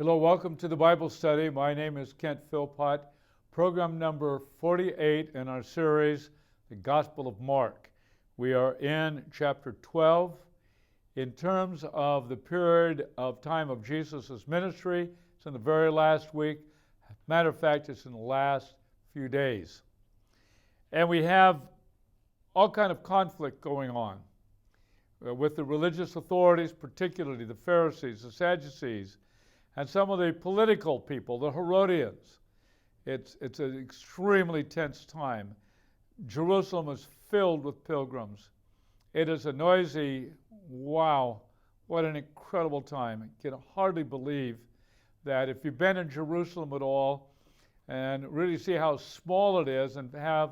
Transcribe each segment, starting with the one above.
Hello, welcome to the Bible study. My name is Kent Philpott, program number 48 in our series, The Gospel of Mark. We are in chapter 12. In terms of the period of time of Jesus' ministry, it's in the very last week. Matter of fact, it's in the last few days. And we have all kind of conflict going on with the religious authorities, particularly the Pharisees, the Sadducees, and some of the political people, the Herodians. It's an extremely tense time. Jerusalem is filled with pilgrims. It is a noisy, wow, what an incredible time. I can hardly believe that if you've been in Jerusalem at all and really see how small it is and have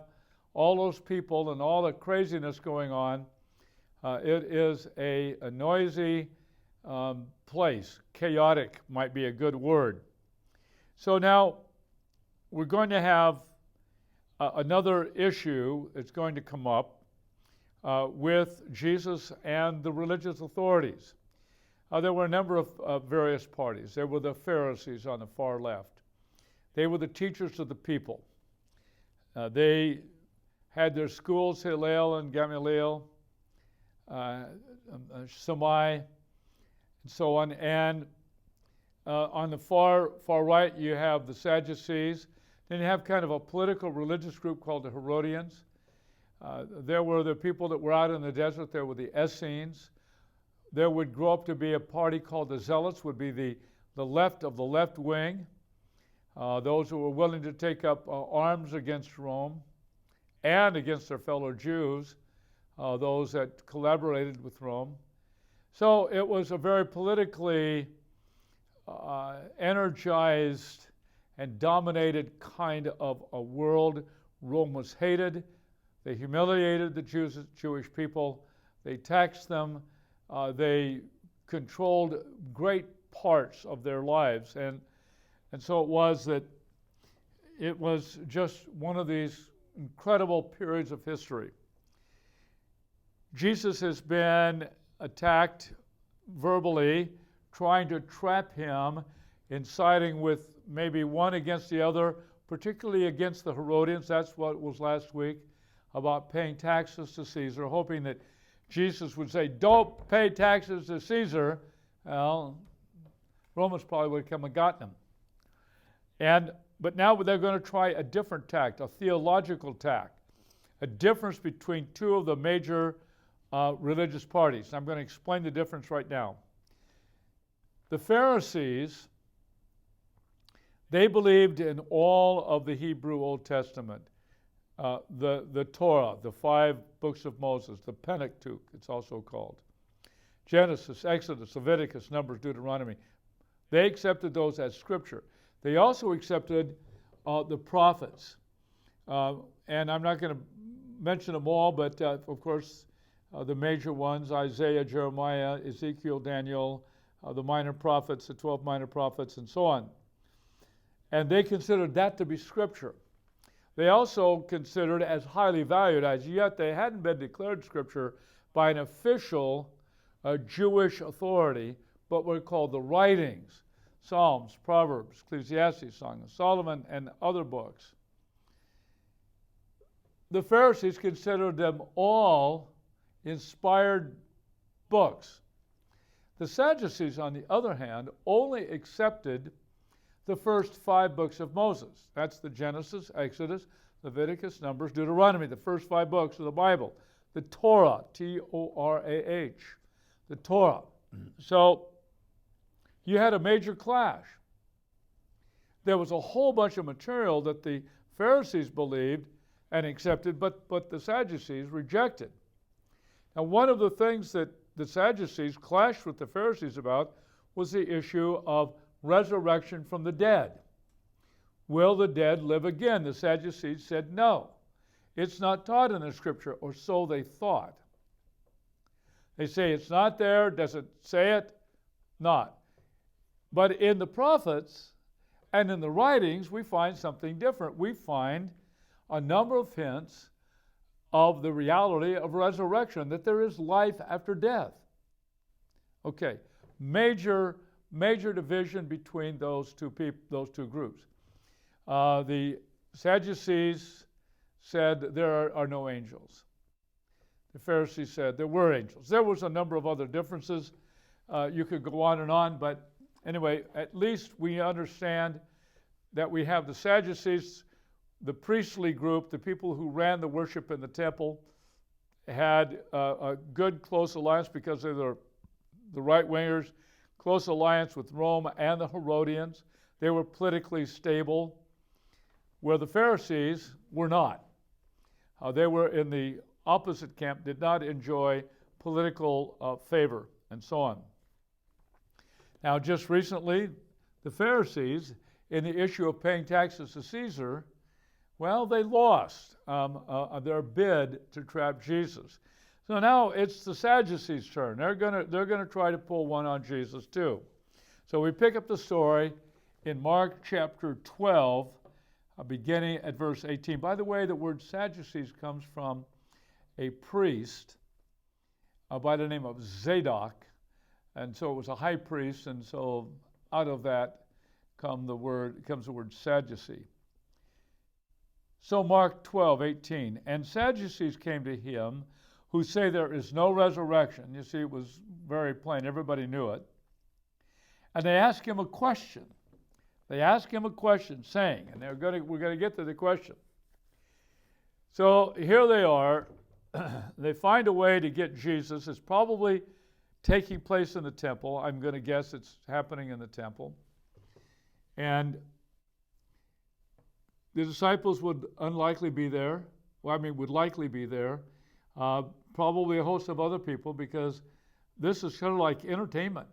all those people and all the craziness going on, it is a noisy place. Chaotic might be a good word. So now we're going to have another issue that's going to come up with Jesus and the religious authorities. There were a number of various parties. There were the Pharisees on the far left. They were the teachers of the people. They had their schools, Hillel and Gamaliel, Shammai, and so on. And on the far right, you have the Sadducees. Then you have kind of a political religious group called the Herodians. There were the people that were out in the desert. There were the Essenes. There would grow up to be a party called the Zealots, would be the left of the left wing, those who were willing to take up arms against Rome and against their fellow Jews, those that collaborated with Rome. So it was a very politically energized and dominated kind of a world. Rome was hated. They humiliated the Jewish people. They taxed them. They controlled great parts of their lives. And so it was that it was just one of these incredible periods of history. Jesus has been attacked verbally, trying to trap him in siding with maybe one against the other, particularly against the Herodians. That's what was last week about paying taxes to Caesar, hoping that Jesus would say, don't pay taxes to Caesar. Well, Romans probably would have come and gotten him. But now they're going to try a different tact, a theological tact, a difference between two of the major religious parties. I'm going to explain the difference right now. The Pharisees, they believed in all of the Hebrew Old Testament, the Torah, the 5 books of Moses, the Pentateuch, it's also called. Genesis, Exodus, Leviticus, Numbers, Deuteronomy. They accepted those as scripture. They also accepted the prophets. And I'm not going to mention them all, but of course, the major ones, Isaiah, Jeremiah, Ezekiel, Daniel, the minor prophets, the 12 minor prophets, and so on. And they considered that to be scripture. They also considered as highly valued, as yet they hadn't been declared scripture by an official Jewish authority, but were called the writings, Psalms, Proverbs, Ecclesiastes, Song of Solomon, and other books. The Pharisees considered them all inspired books. The Sadducees, on the other hand, only accepted the first 5 books of Moses. That's the Genesis, Exodus, Leviticus, Numbers, Deuteronomy, the first 5 books of the Bible. The Torah, T-O-R-A-H, the Torah. So you had a major clash. There was a whole bunch of material that the Pharisees believed and accepted, but the Sadducees rejected. Now, one of the things that the Sadducees clashed with the Pharisees about was the issue of resurrection from the dead. Will the dead live again? The Sadducees said no. It's not taught in the scripture, or so they thought. They say it's not there. Does it say it? Not. But in the prophets and in the writings, we find something different. We find a number of hints of the reality of resurrection, that there is life after death. Okay, major major division between those two groups. The Sadducees said there are no angels. The Pharisees said there were angels. There was a number of other differences. You could go on and on, but anyway, at least we understand that we have the Sadducees, the priestly group, the people who ran the worship in the temple, had a good close alliance because they were the right-wingers, close alliance with Rome and the Herodians. They were politically stable, where the Pharisees were not. They were in the opposite camp, did not enjoy political favor, and so on. Now, just recently, the Pharisees, in the issue of paying taxes to Caesar, well, they lost their bid to trap Jesus. So now it's the Sadducees' turn. They're gonna try to pull one on Jesus too. So we pick up the story in Mark chapter 12, beginning at verse 18. By the way, the word Sadducees comes from a priest by the name of Zadok, and so it was a high priest, and so out of that comes the word Sadducee. So Mark 12:18, and Sadducees came to him who say there is no resurrection. You see, it was very plain. Everybody knew it. And they asked him a question. Saying, and we're going to get to the question. So here they are. They find a way to get Jesus. It's probably taking place in the temple. I'm going to guess it's happening in the temple. And the disciples would likely be there. Probably a host of other people, because this is kind of like entertainment.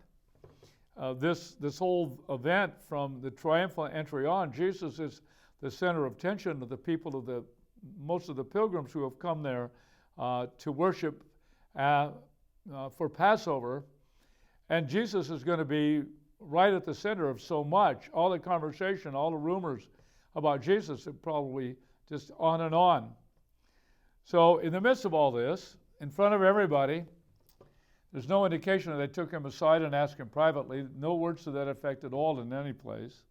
This whole event from the triumphal entry on, Jesus is the center of attention of the people most of the pilgrims who have come there to worship for Passover, and Jesus is going to be right at the center of so much. All the conversation, all the rumors about Jesus are probably just on and on. So in the midst of all this, in front of everybody, there's no indication that they took him aside and asked him privately. No words to that effect at all in any place.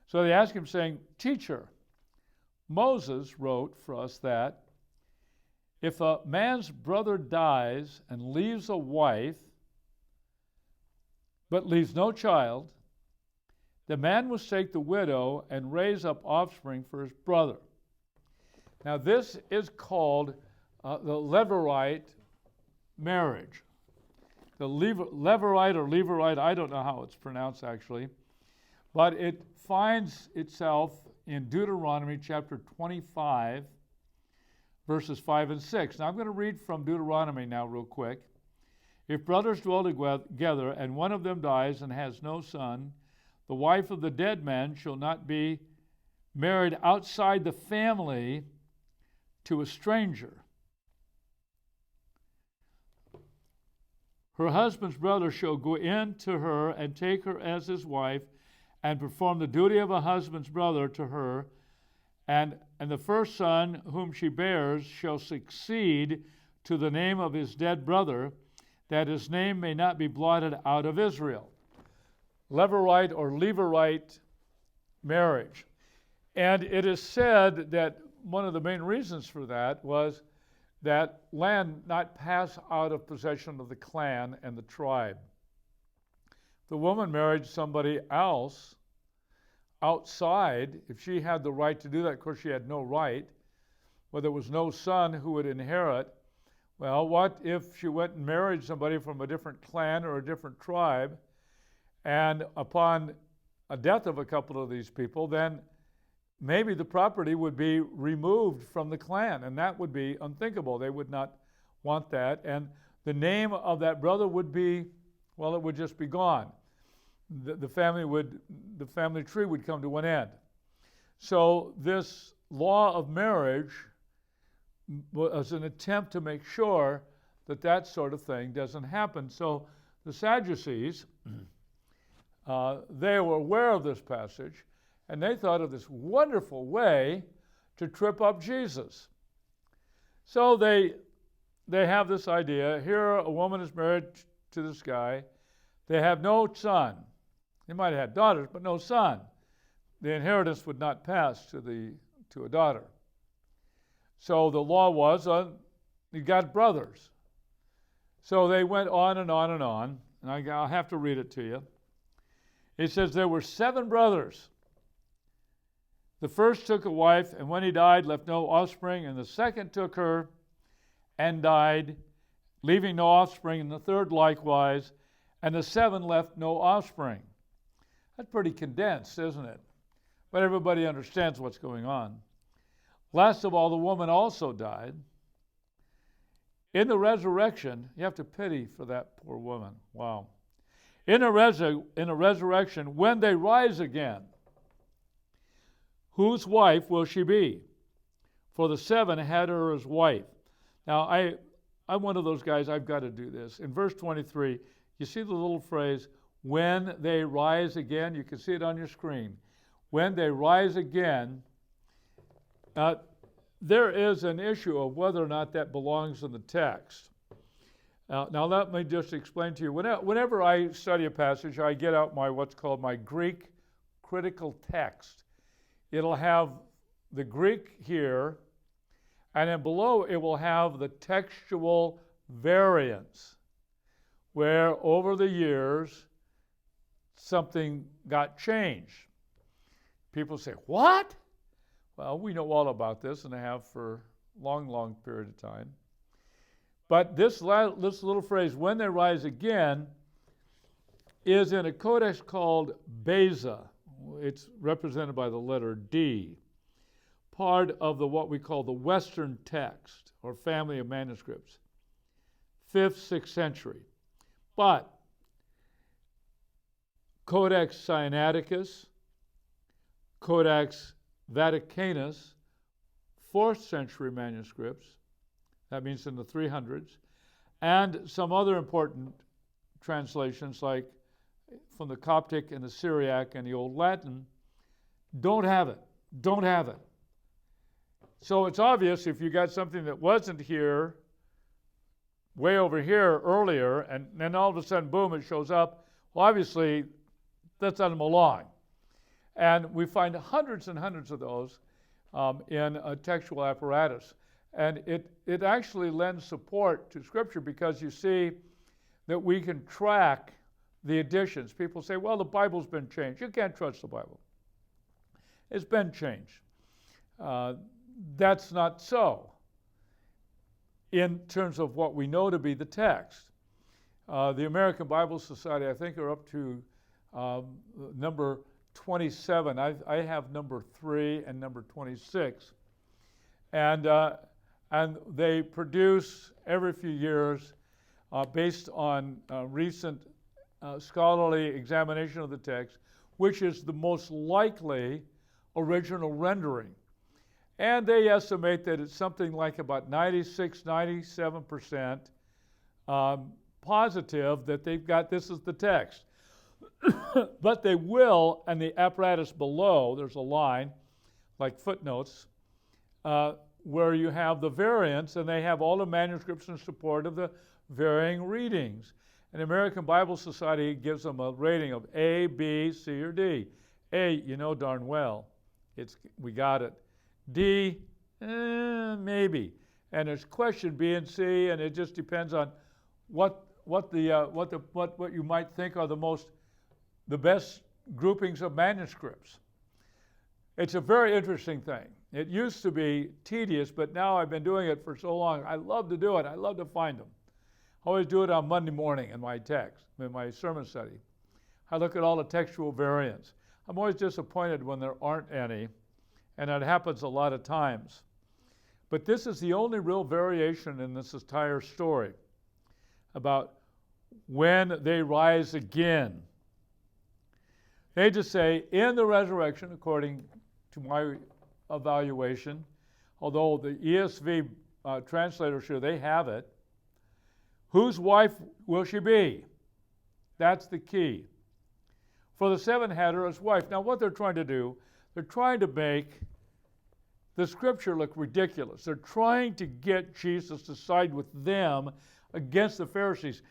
So they asked him, saying, "Teacher, Moses wrote for us that if a man's brother dies and leaves a wife, but leaves no child, the man must take the widow and raise up offspring for his brother." Now this is called the Levirate marriage. The Levirate or Levirate, I don't know how it's pronounced actually, but it finds itself in Deuteronomy chapter 25, verses 5 and 6. Now I'm going to read from Deuteronomy now real quick. "If brothers dwell together, and one of them dies and has no son, the wife of the dead man shall not be married outside the family to a stranger. Her husband's brother shall go in to her and take her as his wife and perform the duty of a husband's brother to her, and the first son whom she bears shall succeed to the name of his dead brother, that his name may not be blotted out of Israel." Levirate or Levirate marriage. And it is said that one of the main reasons for that was that land not pass out of possession of the clan and the tribe. The woman married somebody else outside. If she had the right to do that, of course she had no right, but there was no son who would inherit. Well, what if she went and married somebody from a different clan or a different tribe, and upon a death of a couple of these people, then maybe the property would be removed from the clan, and that would be unthinkable. They would not want that, and the name of that brother would be, well, it would just be gone. The family tree would come to an end. So this law of marriage was an attempt to make sure that that sort of thing doesn't happen. So the Sadducees, they were aware of this passage, and they thought of this wonderful way to trip up Jesus. So they have this idea. Here a woman is married to this guy. They have no son. They might have had daughters, but no son. The inheritance would not pass to a daughter. So the law was, you got brothers. So they went on and on and on, and I'll have to read it to you. It says there were 7 brothers. The first took a wife, and when he died, left no offspring, and the second took her and died, leaving no offspring, and the third likewise, and the 7 left no offspring. That's pretty condensed, isn't it? But everybody understands what's going on. Last of all, the woman also died. In the resurrection, you have to pity for that poor woman. Wow. In a resurrection, when they rise again, whose wife will she be? For the 7 had her as wife. Now, I'm one of those guys, I've got to do this. In verse 23, you see the little phrase, when they rise again? You can see it on your screen. When they rise again, there is an issue of whether or not that belongs in the text. Now let me just explain to you. Whenever I study a passage, I get out what's called my Greek critical text. It'll have the Greek here, and then below it will have the textual variants, where over the years something got changed. People say, what? Well, we know all about this, and I have for a long, long period of time. But this little phrase, when they rise again, is in a codex called Beza. It's represented by the letter D, part of what we call the Western text, or family of manuscripts, 5th, 6th century. But Codex Sinaiticus, Codex Vaticanus, 4th century manuscripts, that means in the 300s, and some other important translations like from the Coptic and the Syriac and the Old Latin, don't have it. So it's obvious if you got something that wasn't here, way over here earlier, and then all of a sudden, boom, it shows up, well, obviously, that's on Malong. And we find hundreds and hundreds of those in a textual apparatus. And it actually lends support to Scripture because you see that we can track the additions. People say, well, the Bible's been changed. You can't trust the Bible. It's been changed. That's not so in terms of what we know to be the text. The American Bible Society, I think, are up to number 27. I have number 3 and number 26. And they produce every few years, based on recent scholarly examination of the text, which is the most likely original rendering. And they estimate that it's something like about 96, 97% positive that they've got this is the text. But they will, and the apparatus below, there's a line, like footnotes, where you have the variants, and they have all the manuscripts in support of the varying readings. And the American Bible Society gives them a rating of A, B, C, or D. A, you know darn well, we got it. D, maybe. And there's question B and C, and it just depends on what you might think are the best groupings of manuscripts. It's a very interesting thing. It used to be tedious, but now I've been doing it for so long. I love to do it. I love to find them. I always do it on Monday morning in my sermon study. I look at all the textual variants. I'm always disappointed when there aren't any, and that happens a lot of times. But this is the only real variation in this entire story about when they rise again. They just say, in the resurrection, according to my evaluation, although the ESV translators here, they have it, whose wife will she be? That's the key. For the 7 had her as wife. Now what they're trying to do, they're trying to make the Scripture look ridiculous. They're trying to get Jesus to side with them against the Pharisees.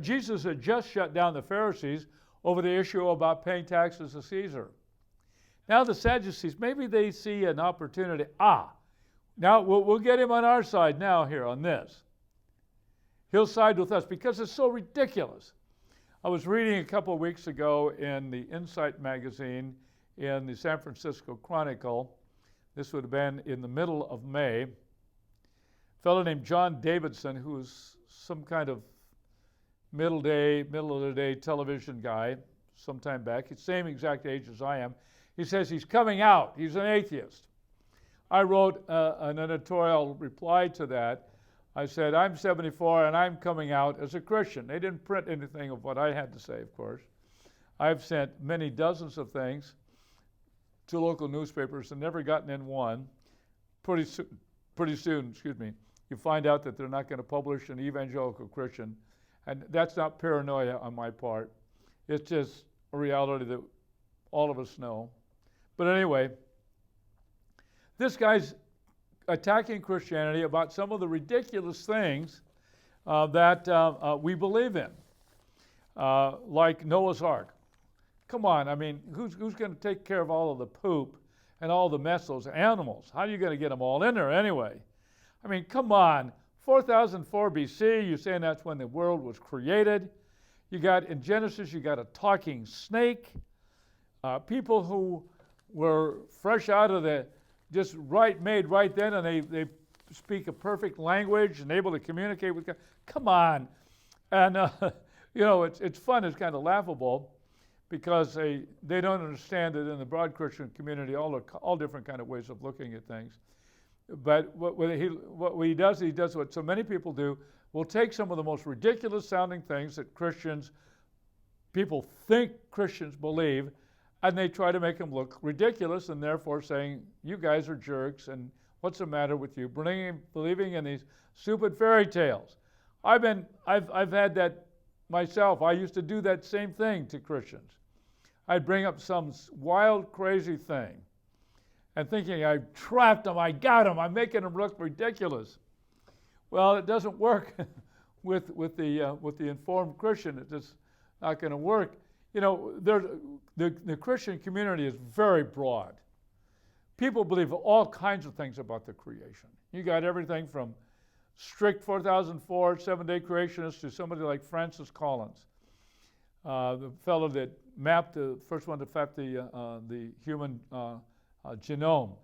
Jesus had just shut down the Pharisees over the issue about paying taxes to Caesar. Now the Sadducees, maybe they see an opportunity. Now we'll get him on our side now here on this. He'll side with us because it's so ridiculous. I was reading a couple of weeks ago in the Insight magazine in the San Francisco Chronicle. This would have been in the middle of May. A fellow named John Davidson, who's some kind of middle of the day television guy sometime back. He's the same exact age as I am. He says he's coming out. He's an atheist. I wrote an editorial reply to that. I said, I'm 74 and I'm coming out as a Christian. They didn't print anything of what I had to say, of course. I've sent many dozens of things to local newspapers and never gotten in one. Pretty soon, you find out that they're not going to publish an evangelical Christian. And that's not paranoia on my part. It's just a reality that all of us know. But anyway, this guy's attacking Christianity about some of the ridiculous things that we believe in, like Noah's Ark. Come on, I mean, who's going to take care of all of the poop and all the mess, those animals? How are you going to get them all in there anyway? I mean, come on, 4004 BC, you're saying that's when the world was created. You got, in Genesis, you got a talking snake, people who were fresh out of the, just made right then, and they speak a perfect language and able to communicate with God. Come on. And, it's fun, it's kind of laughable, because they don't understand that in the broad Christian community, all different kind of ways of looking at things. But what he does what so many people do, will take some of the most ridiculous sounding things that people think Christians believe, and they try to make them look ridiculous, and therefore saying, you guys are jerks, and what's the matter with you? Believing in these stupid fairy tales. I've had that myself. I used to do that same thing to Christians. I'd bring up some wild, crazy thing, and thinking I trapped them, I got them, I'm making them look ridiculous. Well, it doesn't work with the informed Christian. It's just not going to work. The Christian community is very broad. People believe all kinds of things about the creation. You got everything from strict 4004 7-day creationists to somebody like Francis Collins, the fellow that first one to map the human genome,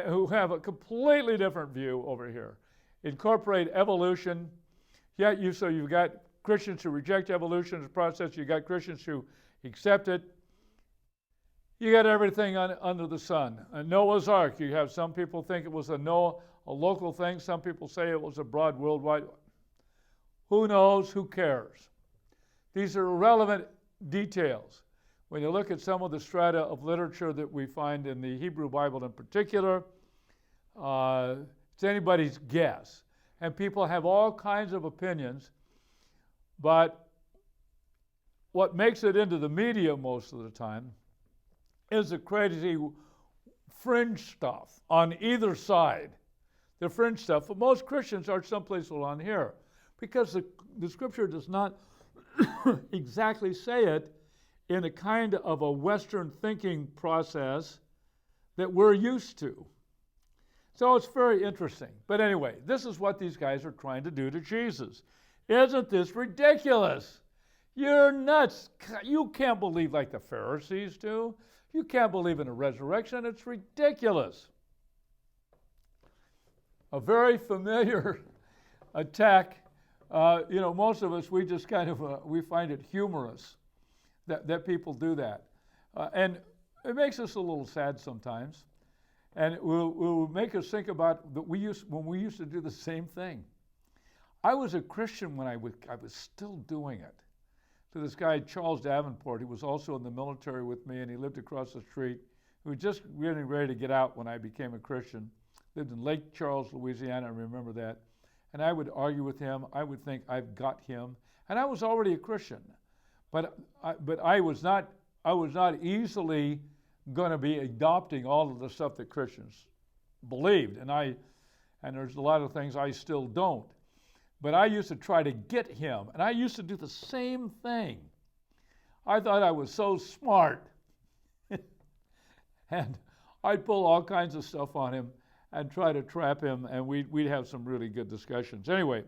who have a completely different view over here. Incorporate evolution. So you've got Christians who reject evolution as a process. You've got Christians who accept it. You got everything under the sun. Noah's Ark, you have some people think it was a local thing. Some people say it was a broad worldwide. Who knows? Who cares? These are irrelevant details. When you look at some of the strata of literature that we find in the Hebrew Bible in particular, it's anybody's guess. And people have all kinds of opinions, but what makes it into the media most of the time is the crazy fringe stuff on either side. The fringe stuff, but most Christians are someplace along here, because the Scripture does not exactly say it in a kind of a Western thinking process that we're used to. So it's very interesting. But anyway, this is what these guys are trying to do to Jesus. Isn't this ridiculous? You're nuts. You can't believe like the Pharisees do. You can't believe in a resurrection. It's ridiculous. A very familiar attack. Most of us, we just kind of, we find it humorous that people do that. And it makes us a little sad sometimes. And it will make us think about that when we used to do the same thing. I was a Christian when I was still doing it. To this guy, Charles Davenport, who was also in the military with me, and he lived across the street, who was just getting ready to get out when I became a Christian. Lived in Lake Charles, Louisiana, I remember that. And I would argue with him. I would think I've got him. And I was already a Christian. But I was not easily going to be adopting all of the stuff that Christians believed. And there's a lot of things I still don't. But I used to try to get him, and I used to do the same thing. I thought I was so smart. And I'd pull all kinds of stuff on him and try to trap him, and we'd have some really good discussions. Anyway,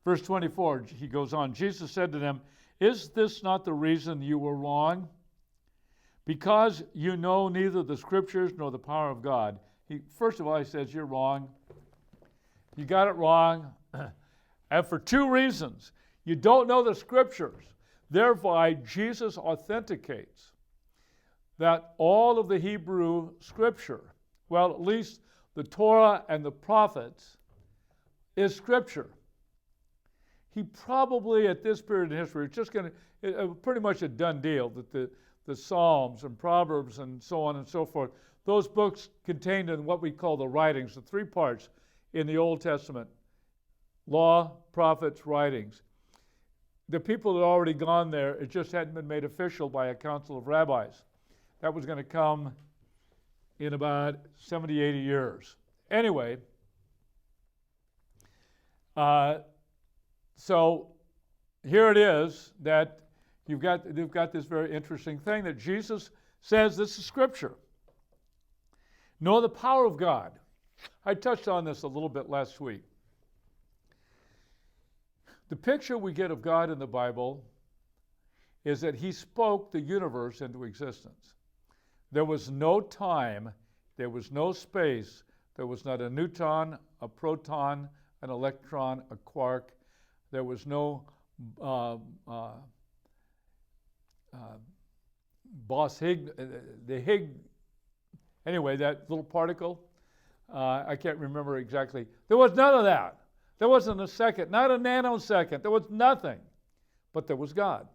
verse 24, he goes on, Jesus said to them, "Is this not the reason you were wrong? Because you know neither the Scriptures nor the power of God." First of all, he says, you're wrong. You got it wrong. And for two reasons. You don't know the Scriptures. Thereby, Jesus authenticates that all of the Hebrew Scripture, well, at least the Torah and the prophets, is Scripture. He probably, at this period in history, it's just going to, pretty much a done deal that the Psalms and Proverbs and so on and so forth, those books contained in what we call the writings, the three parts in the Old Testament, law, prophets, writings. The people had already gone there. It just hadn't been made official by a council of rabbis. That was going to come in about 70, 80 years. Anyway, so here it is that you've got this very interesting thing that Jesus says this is Scripture. Know the power of God. I touched on this a little bit last week. The picture we get of God in the Bible is that he spoke the universe into existence. There was no time, there was no space, there was not a neutron, a proton, an electron, a quark. There was no Higgs, anyway, that little particle. I can't remember exactly. There was none of that. There wasn't a second, not a nanosecond. There was nothing. But there was God.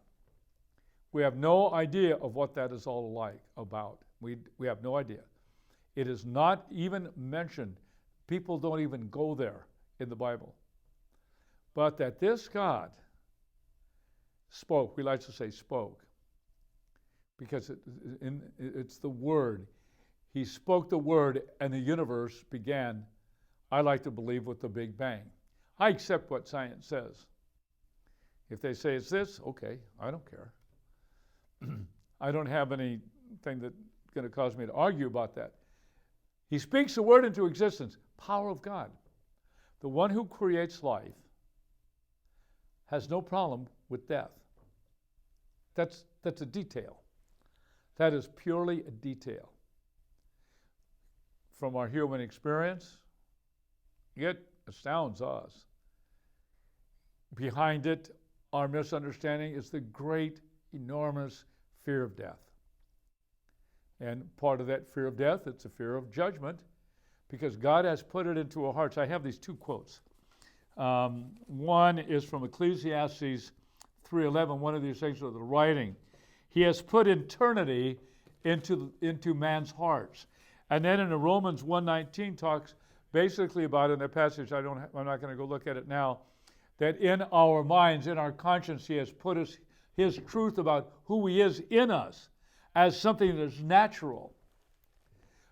We have no idea of what that is all about. We have no idea. It is not even mentioned. People don't even go there in the Bible. But that this God spoke, we like to say spoke, because it's the Word. He spoke the Word and the universe began, I like to believe, with the Big Bang. I accept what science says. If they say it's this, okay, I don't care. I don't have anything that's going to cause me to argue about that. He speaks the Word into existence. Power of God. The one who creates life has no problem with death. That's a detail. That is purely a detail. From our human experience, it astounds us. Behind it, our misunderstanding is the great, enormous fear of death. And part of that fear of death, it's a fear of judgment, because God has put it into our hearts. I have these two quotes. One is from Ecclesiastes 3:11, one of these things with the writing. He has put eternity into man's hearts. And then in the Romans 1:19 talks basically about, in that passage, I'm not going to go look at it now, that in our minds, in our conscience, he has put his truth about who he is in us as something that is natural.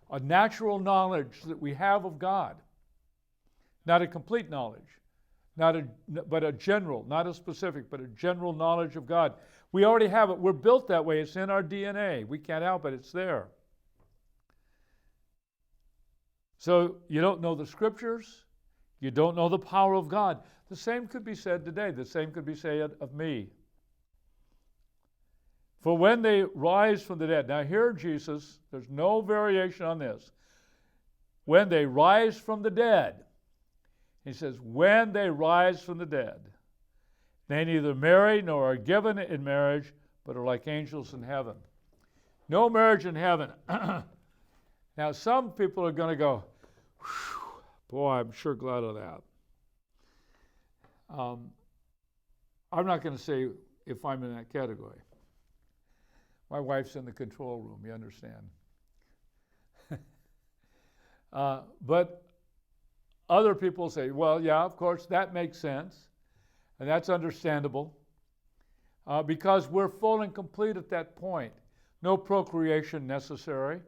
A natural knowledge that we have of God. Not a complete knowledge, but a general, not a specific, but a general knowledge of God. We already have it. We're built that way. It's in our DNA. We can't help it. It's there. So you don't know the Scriptures. You don't know the power of God. The same could be said today. The same could be said of me. For when they rise from the dead. Now here, Jesus, there's no variation on this. When they rise from the dead. He says, when they rise from the dead, they neither marry nor are given in marriage, but are like angels in heaven. No marriage in heaven. Now, some people are going to go, boy, I'm sure glad of that. I'm not going to say if I'm in that category. My wife's in the control room, you understand. But other people say, well, yeah, of course, that makes sense. And that's understandable. Because we're full and complete at that point. No procreation necessary.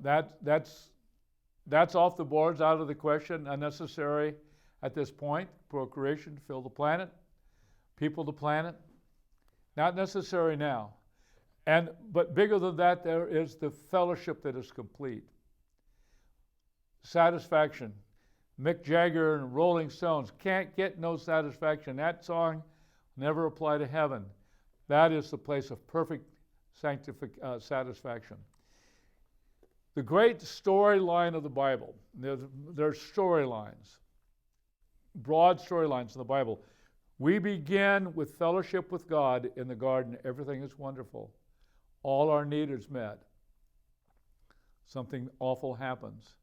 That's off the boards, out of the question, unnecessary. at this point, procreation to fill the planet, people to planet. Not necessary now. But bigger than that, there is the fellowship that is complete. Satisfaction. Mick Jagger and Rolling Stones can't get no satisfaction. That song never apply to heaven. That is the place of perfect satisfaction. The great storyline of the Bible, there's storylines, broad storylines in the Bible. We begin with fellowship with God in the garden. Everything is wonderful. All our need is met. Something awful happens.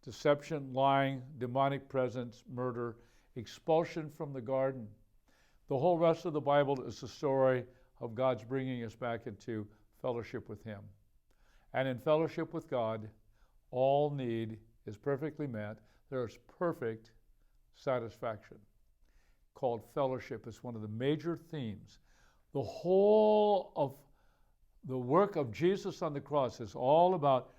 Deception, lying, demonic presence, murder, expulsion from the garden. The whole rest of the Bible is the story of God's bringing us back into fellowship with Him. And in fellowship with God, all need is perfectly met. There is perfect satisfaction. Called fellowship. It's one of the major themes. The whole of the work of Jesus on the cross is all about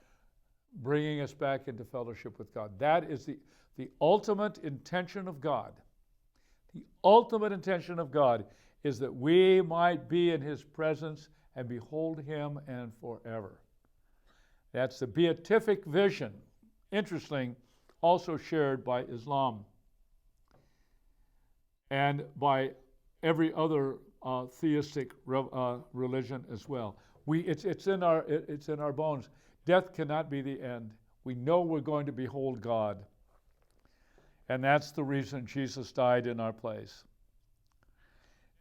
bringing us back into fellowship with God. That is the ultimate intention of God. The ultimate intention of God is that we might be in His presence and behold Him and forever. That's the beatific vision. Interesting, also shared by Islam and by every other theistic religion as well. It's in our bones. Death cannot be the end. We know we're going to behold God. And that's the reason Jesus died in our place.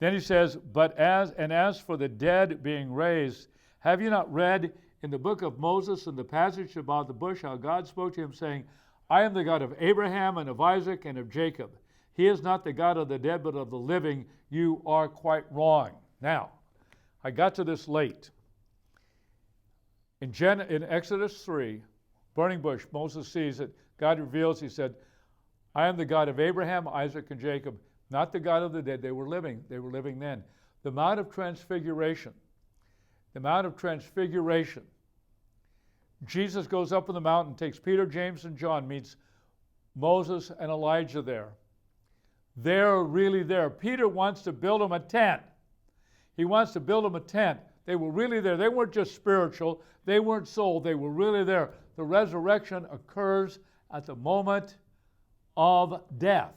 Then he says, as for the dead being raised, have you not read in the book of Moses in the passage about the bush how God spoke to him saying, I am the God of Abraham and of Isaac and of Jacob. He is not the God of the dead but of the living. You are quite wrong. Now, I got to this late. In Exodus 3, burning bush, Moses sees it. God reveals, he said, I am the God of Abraham, Isaac, and Jacob, not the God of the dead. They were living. They were living then. The Mount of Transfiguration. Jesus goes up on the mountain, takes Peter, James, and John, meets Moses and Elijah there. They're really there. Peter wants to build them a tent. He wants to build them a tent. They were really there. They weren't just spiritual. They weren't soul. They were really there. The resurrection occurs at the moment of death.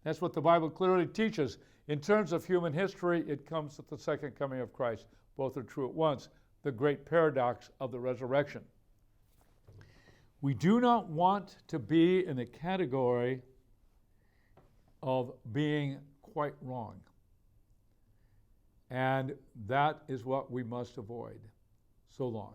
That's what the Bible clearly teaches. In terms of human history, it comes at the second coming of Christ. Both are true at once. The great paradox of the resurrection. We do not want to be in the category of being quite wrong. And that is what we must avoid. So long.